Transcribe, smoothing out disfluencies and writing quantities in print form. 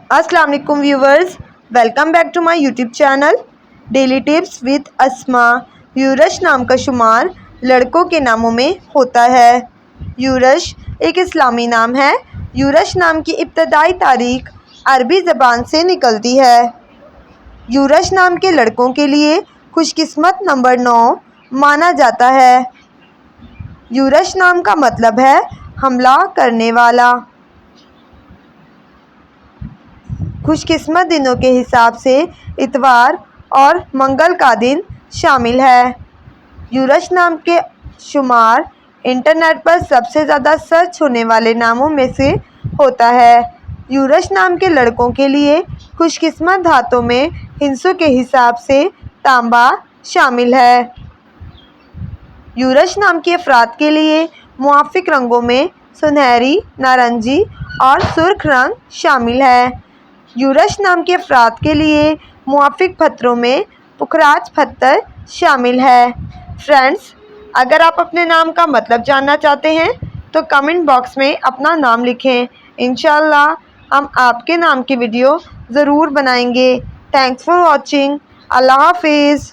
السلام علیکم viewers, welcome back to my YouTube channel daily tips with Asma. یورش نام کا شمار لڑکوں کے ناموں میں ہوتا ہے۔ یورش ایک اسلامی نام ہے۔ یورش نام کی ابتدائی تاریخ عربی زبان سے نکلتی ہے۔ یورش نام کے لڑکوں کے لیے خوش قسمت نمبر 9 مانا جاتا ہے۔ یورش نام کا مطلب ہے حملہ کرنے والا۔ خوش قسمت دنوں کے حساب سے اتوار اور منگل کا دن شامل ہے۔ یورش نام کے شمار انٹرنیٹ پر سب سے زیادہ سرچ ہونے والے ناموں میں سے ہوتا ہے۔ یورش نام کے لڑکوں کے لیے خوش قسمت دھاتوں میں ہندسوں کے حساب سے تانبا شامل ہے۔ یورش نام کے افراد کے لیے موافق رنگوں میں سنہری، نارنجی اور سرخ رنگ شامل ہے۔ یورش نام کے افراد کے لیے موافق پتھروں میں پکھراج پتھر شامل ہے۔ فرینڈز، اگر آپ اپنے نام کا مطلب جاننا چاہتے ہیں تو کمنٹ باکس میں اپنا نام لکھیں۔ انشاءاللہ ہم آپ کے نام کی ویڈیو ضرور بنائیں گے۔ Thanks for watching. اللہ حافظ۔